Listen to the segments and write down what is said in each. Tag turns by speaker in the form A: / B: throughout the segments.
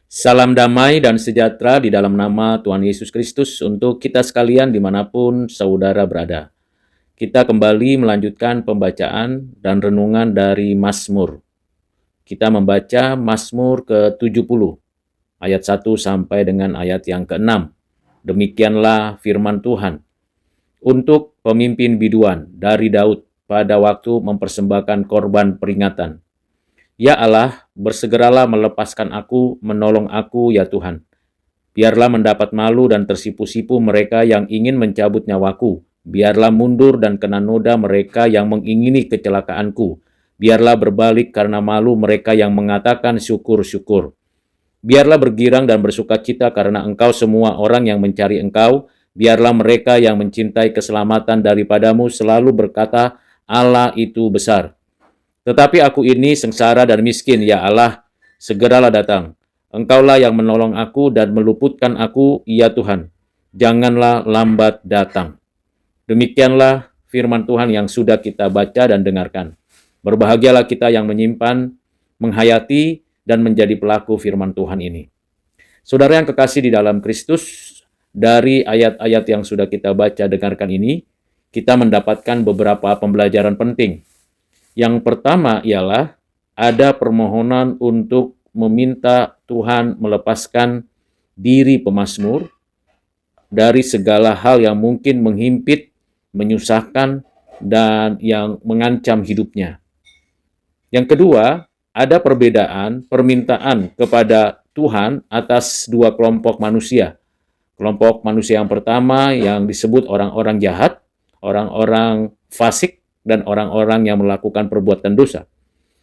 A: Salam damai dan sejahtera di dalam nama Tuhan Yesus Kristus untuk kita sekalian dimanapun saudara berada. Kita kembali melanjutkan pembacaan dan renungan dari Mazmur. Kita membaca Mazmur ke-70, ayat 1 sampai dengan ayat yang ke-6. Demikianlah firman Tuhan. Untuk pemimpin biduan dari Daud pada waktu mempersembahkan korban peringatan. Ya Allah, bersegeralah melepaskan aku, menolong aku ya Tuhan. Biarlah mendapat malu dan tersipu-sipu mereka yang ingin mencabut nyawaku. Biarlah mundur dan kena noda mereka yang mengingini kecelakaanku. Biarlah berbalik karena malu mereka yang mengatakan syukur-syukur. Biarlah bergirang dan bersukacita karena engkau semua orang yang mencari engkau. Biarlah mereka yang mencintai keselamatan daripadamu selalu berkata, Allah itu besar. Tetapi aku ini sengsara dan miskin, ya Allah, segeralah datang. Engkaulah yang menolong aku dan meluputkan aku, ya Tuhan. Janganlah lambat datang. Demikianlah firman Tuhan yang sudah kita baca dan dengarkan. Berbahagialah kita yang menyimpan, menghayati, dan menjadi pelaku firman Tuhan ini. Saudara yang kekasih di dalam Kristus, dari ayat-ayat yang sudah kita baca dengarkan ini, kita mendapatkan beberapa pembelajaran penting. Yang pertama ialah ada permohonan untuk meminta Tuhan melepaskan diri pemazmur dari segala hal yang mungkin menghimpit, menyusahkan, dan yang mengancam hidupnya. Yang kedua, ada perbedaan permintaan kepada Tuhan atas dua kelompok manusia. Kelompok manusia yang pertama yang disebut orang-orang jahat, orang-orang fasik, dan orang-orang yang melakukan perbuatan dosa.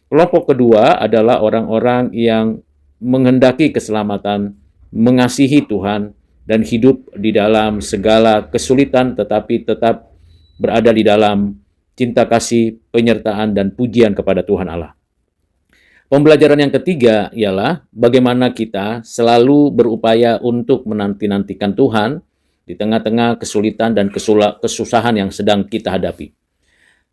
A: Kelompok kedua adalah orang-orang yang menghendaki keselamatan, mengasihi Tuhan, dan hidup di dalam segala kesulitan tetapi tetap berada di dalam cinta kasih, penyertaan, dan pujian kepada Tuhan Allah. Pembelajaran yang ketiga ialah bagaimana kita selalu berupaya untuk menanti-nantikan Tuhan di tengah-tengah kesulitan dan kesusahan yang sedang kita hadapi.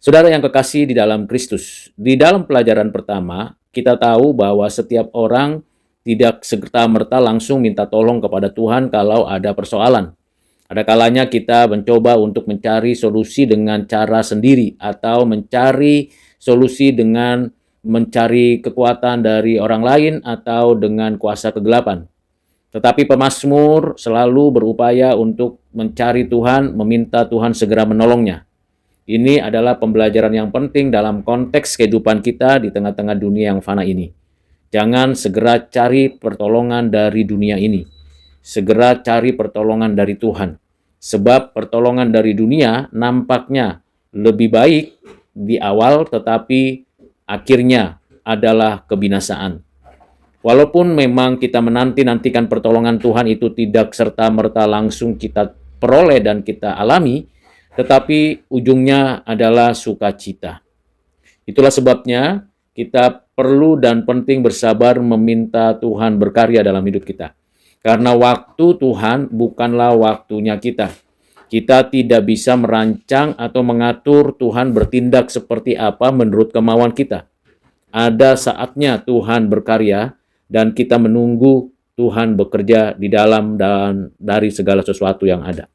A: Saudara yang kekasih di dalam Kristus, di dalam pelajaran pertama, kita tahu bahwa setiap orang tidak serta-merta langsung minta tolong kepada Tuhan kalau ada persoalan. Ada kalanya kita mencoba untuk mencari solusi dengan cara sendiri atau mencari solusi dengan mencari kekuatan dari orang lain atau dengan kuasa kegelapan. Tetapi pemazmur selalu berupaya untuk mencari Tuhan, meminta Tuhan segera menolongnya. Ini adalah pembelajaran yang penting dalam konteks kehidupan kita di tengah-tengah dunia yang fana ini. Jangan segera cari pertolongan dari dunia ini. Segera cari pertolongan dari Tuhan. Sebab pertolongan dari dunia nampaknya lebih baik di awal, tetapi akhirnya adalah kebinasaan. Walaupun memang kita menanti-nantikan pertolongan Tuhan itu tidak serta-merta langsung kita peroleh dan kita alami, tetapi ujungnya adalah sukacita. Itulah sebabnya kita perlu dan penting bersabar meminta Tuhan berkarya dalam hidup kita. Karena waktu Tuhan bukanlah waktunya kita. Kita tidak bisa merancang atau mengatur Tuhan bertindak seperti apa menurut kemauan kita. Ada saatnya Tuhan berkarya dan kita menunggu Tuhan bekerja di dalam dan dari segala sesuatu yang ada.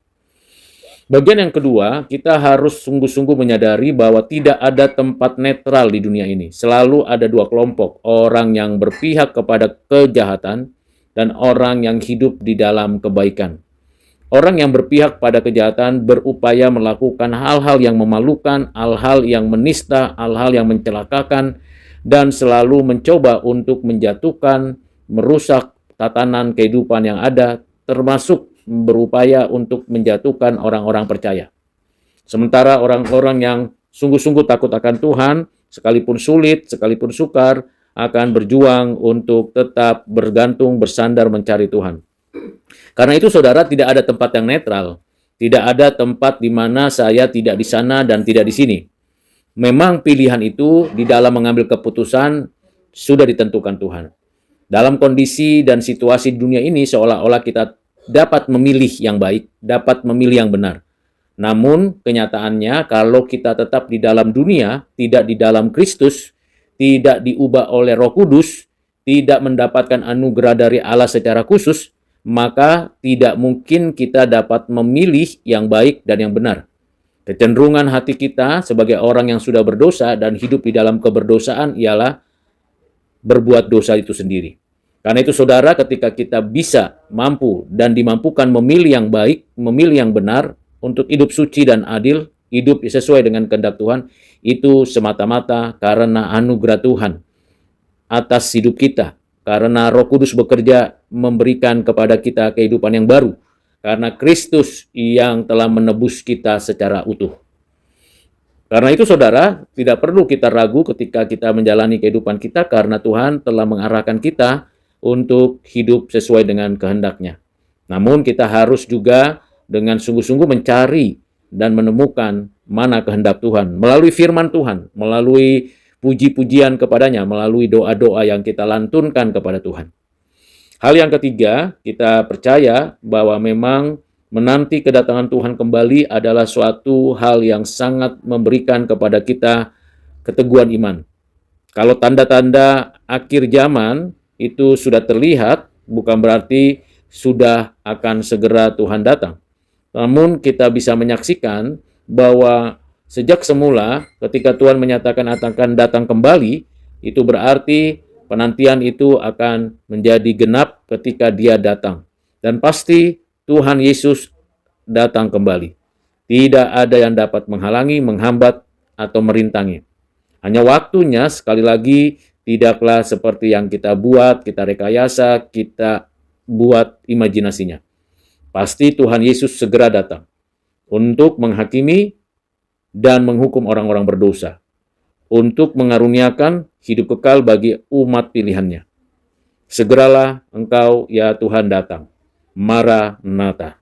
A: Bagian yang kedua, kita harus sungguh-sungguh menyadari bahwa tidak ada tempat netral di dunia ini. Selalu ada dua kelompok, orang yang berpihak kepada kejahatan dan orang yang hidup di dalam kebaikan. Orang yang berpihak pada kejahatan berupaya melakukan hal-hal yang memalukan, hal-hal yang menista, hal-hal yang mencelakakan, dan selalu mencoba untuk menjatuhkan, merusak tatanan kehidupan yang ada, termasuk berupaya untuk menjatuhkan orang-orang percaya. Sementara orang-orang yang sungguh-sungguh takut akan Tuhan, sekalipun sulit, sekalipun sukar, akan berjuang untuk tetap bergantung, bersandar mencari Tuhan. Karena itu saudara, tidak ada tempat yang netral. Tidak ada tempat di mana saya tidak di sana dan tidak di sini. Memang pilihan itu di dalam mengambil keputusan sudah ditentukan Tuhan. Dalam kondisi dan situasi dunia ini seolah-olah kita dapat memilih yang baik, dapat memilih yang benar. Namun kenyataannya kalau kita tetap di dalam dunia, tidak di dalam Kristus, tidak diubah oleh Roh Kudus, tidak mendapatkan anugerah dari Allah secara khusus, maka tidak mungkin kita dapat memilih yang baik dan yang benar. Kecenderungan hati kita sebagai orang yang sudah berdosa dan hidup di dalam keberdosaan ialah berbuat dosa itu sendiri. Karena itu saudara, ketika kita bisa, mampu, dan dimampukan memilih yang baik, memilih yang benar, untuk hidup suci dan adil, hidup sesuai dengan kehendak Tuhan, itu semata-mata karena anugerah Tuhan atas hidup kita. Karena Roh Kudus bekerja memberikan kepada kita kehidupan yang baru. Karena Kristus yang telah menebus kita secara utuh. Karena itu saudara, tidak perlu kita ragu ketika kita menjalani kehidupan kita karena Tuhan telah mengarahkan kita untuk hidup sesuai dengan kehendak-Nya. Namun kita harus juga dengan sungguh-sungguh mencari dan menemukan mana kehendak Tuhan melalui firman Tuhan, melalui puji-pujian kepadanya, melalui doa-doa yang kita lantunkan kepada Tuhan. Hal yang ketiga, kita percaya bahwa memang menanti kedatangan Tuhan kembali adalah suatu hal yang sangat memberikan kepada kita keteguhan iman. Kalau tanda-tanda akhir zaman itu sudah terlihat, bukan berarti sudah akan segera Tuhan datang. Namun kita bisa menyaksikan bahwa sejak semula ketika Tuhan menyatakan akan datang kembali, itu berarti penantian itu akan menjadi genap ketika Dia datang. Dan pasti Tuhan Yesus datang kembali. Tidak ada yang dapat menghalangi, menghambat, atau merintangi. Hanya waktunya, sekali lagi, tidaklah seperti yang kita buat, kita rekayasa, kita buat imajinasinya. Pasti Tuhan Yesus segera datang untuk menghakimi dan menghukum orang-orang berdosa, untuk mengaruniakan hidup kekal bagi umat pilihannya. Segeralah engkau ya Tuhan datang. Maranatha.